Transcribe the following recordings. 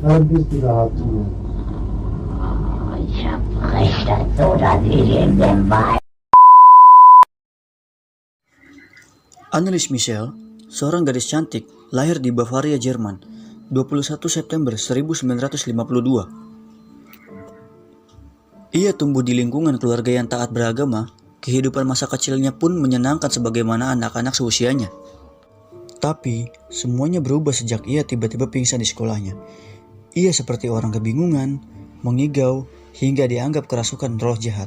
Dann bist du da zu. Ich hab recht dazu, dass ich in dem Wald. Annelies Michel, seorang gadis cantik, lahir di Bavaria, Jerman, 21 September 1952. Ia tumbuh di lingkungan keluarga yang taat beragama. Kehidupan masa kecilnya pun menyenangkan sebagaimana anak-anak seusianya. Tapi, semuanya berubah sejak ia tiba-tiba pingsan di sekolahnya. Ia seperti orang kebingungan, mengigau, hingga dianggap kerasukan roh jahat.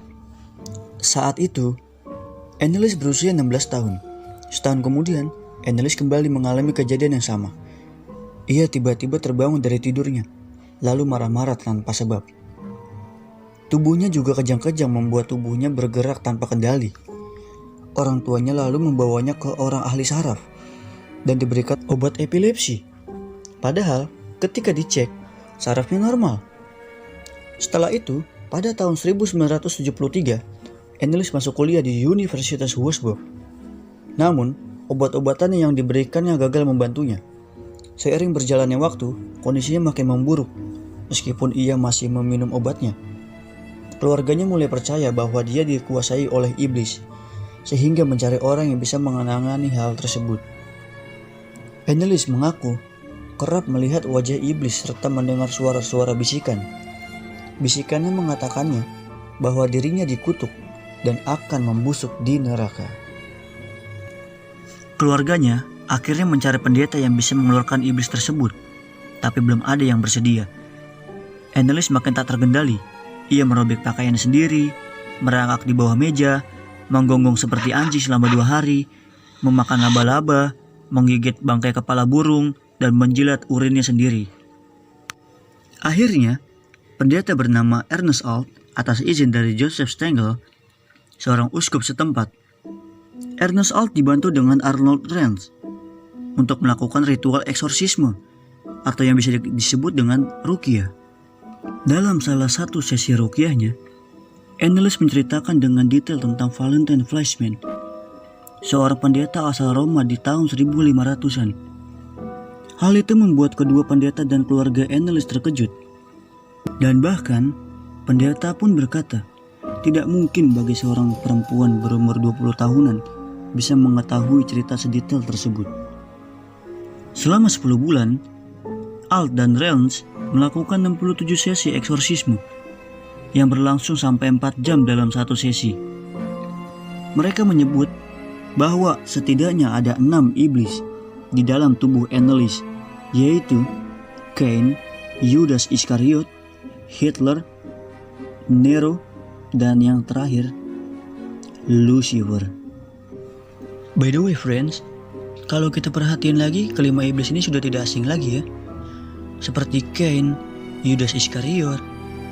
Saat itu, Annelies berusia 16 tahun. Setahun kemudian, Annelies kembali mengalami kejadian yang sama. Ia tiba-tiba terbangun dari tidurnya, lalu marah-marah tanpa sebab. Tubuhnya juga kejang-kejang membuat tubuhnya bergerak tanpa kendali. Orang tuanya lalu membawanya ke orang ahli saraf dan diberikan obat epilepsi. Padahal ketika dicek, sarafnya normal. Setelah itu, pada tahun 1973, Annelies masuk kuliah di Universitas Würzburg. Namun, obat-obatan yang diberikannya gagal membantunya. Seiring berjalannya waktu, kondisinya makin memburuk. Meskipun ia masih meminum obatnya, keluarganya mulai percaya bahwa dia dikuasai oleh iblis, sehingga mencari orang yang bisa mengenangani hal tersebut. Annelies mengaku kerap melihat wajah iblis serta mendengar suara-suara bisikan. Bisikannya mengatakannya bahwa dirinya dikutuk dan akan membusuk di neraka. Keluarganya akhirnya mencari pendeta yang bisa mengeluarkan iblis tersebut, tapi belum ada yang bersedia. Annelies makin tak terkendali. Ia merobek pakaian sendiri, merangkak di bawah meja, menggonggong seperti anjing selama 2 hari, memakan laba-laba, menggigit bangkai kepala burung, dan menjilat urinnya sendiri. Akhirnya, pendeta bernama Ernest Alt atas izin dari Joseph Stengel, seorang uskup setempat. Ernest Alt dibantu dengan Arnold Renz untuk melakukan ritual eksorsisme atau yang bisa disebut dengan ruqyah. Dalam salah satu sesi ruqyahnya, Annelies menceritakan dengan detail tentang Valentine Fleischmann, seorang pendeta asal Roma di tahun 1500-an. Hal itu membuat kedua pendeta dan keluarga Annelies terkejut. Dan bahkan, pendeta pun berkata, tidak mungkin bagi seorang perempuan berumur 20 tahunan bisa mengetahui cerita sedetail tersebut. Selama 10 bulan, Alt dan Renz melakukan 67 sesi eksorsisme yang berlangsung sampai 4 jam dalam satu sesi. Mereka menyebut bahwa setidaknya ada 6 iblis di dalam tubuh Annelies, yaitu Cain, Yudas Iskariot, Hitler, Nero, dan yang terakhir, Lucifer. By the way friends, kalau kita perhatiin lagi, kelima iblis ini sudah tidak asing lagi ya. Seperti Cain, Yudas Iskariot,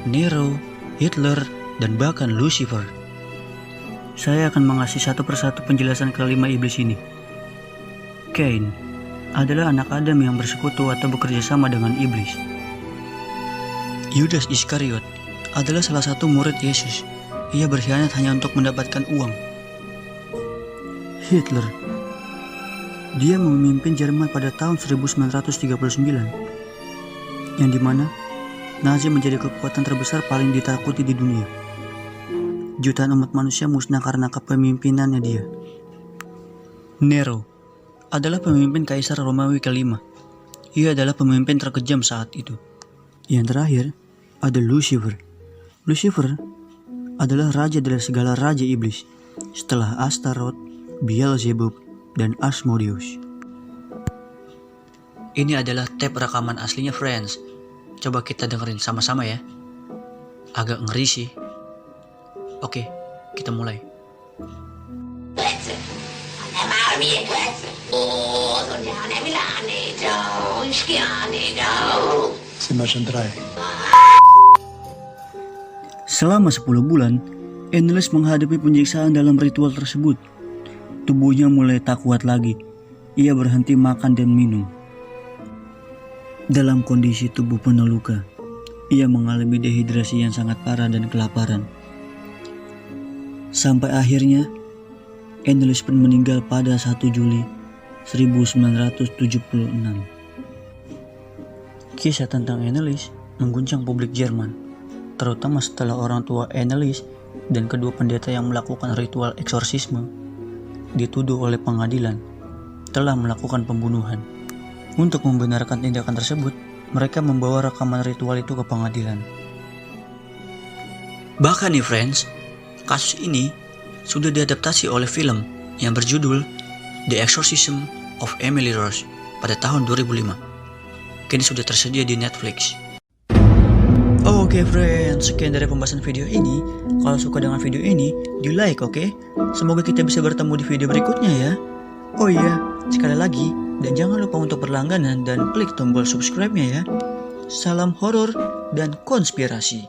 Nero, Hitler, dan bahkan Lucifer. Saya akan mengasih satu persatu penjelasan kelima iblis ini. Cain adalah anak Adam yang bersekutu atau bekerja sama dengan iblis. Yudas Iskariot adalah salah satu murid Yesus. Ia berkhianat hanya untuk mendapatkan uang. Hitler, dia memimpin Jerman pada tahun 1939, yang dimana Nazi menjadi kekuatan terbesar paling ditakuti di dunia. Jutaan umat manusia musnah karena kepemimpinannya dia. Nero adalah pemimpin Kaisar Romawi kelima. Ia adalah pemimpin terkejam saat itu. Yang terakhir ada Lucifer. Lucifer adalah raja dari segala raja iblis setelah Astaroth, Beelzebub, dan Asmodeus. Ini adalah tape rekaman aslinya friends. Coba kita dengerin sama-sama ya. Agak ngeri sih. Oke, kita mulai. Selama 10 bulan, Annelies menghadapi penyiksaan dalam ritual tersebut. Tubuhnya mulai tak kuat lagi. Ia berhenti makan dan minum. Dalam kondisi tubuh penuh luka, ia mengalami dehidrasi yang sangat parah dan kelaparan. Sampai akhirnya, Annelies pun meninggal pada 1 Juli 1976. Kisah tentang Annelies mengguncang publik Jerman, terutama setelah orang tua Annelies dan kedua pendeta yang melakukan ritual eksorsisme dituduh oleh pengadilan telah melakukan pembunuhan. Untuk membenarkan tindakan tersebut, mereka membawa rekaman ritual itu ke pengadilan. Bahkan nih friends, kasus ini sudah diadaptasi oleh film yang berjudul The Exorcism of Emily Rose pada tahun 2005. Kini sudah tersedia di Netflix. Oke friends, sekian dari pembahasan video ini. Kalau suka dengan video ini, di like oke? Semoga kita bisa bertemu di video berikutnya ya. Oh iya, sekali lagi, dan jangan lupa untuk berlangganan dan klik tombol subscribe-nya ya. Salam horor dan konspirasi.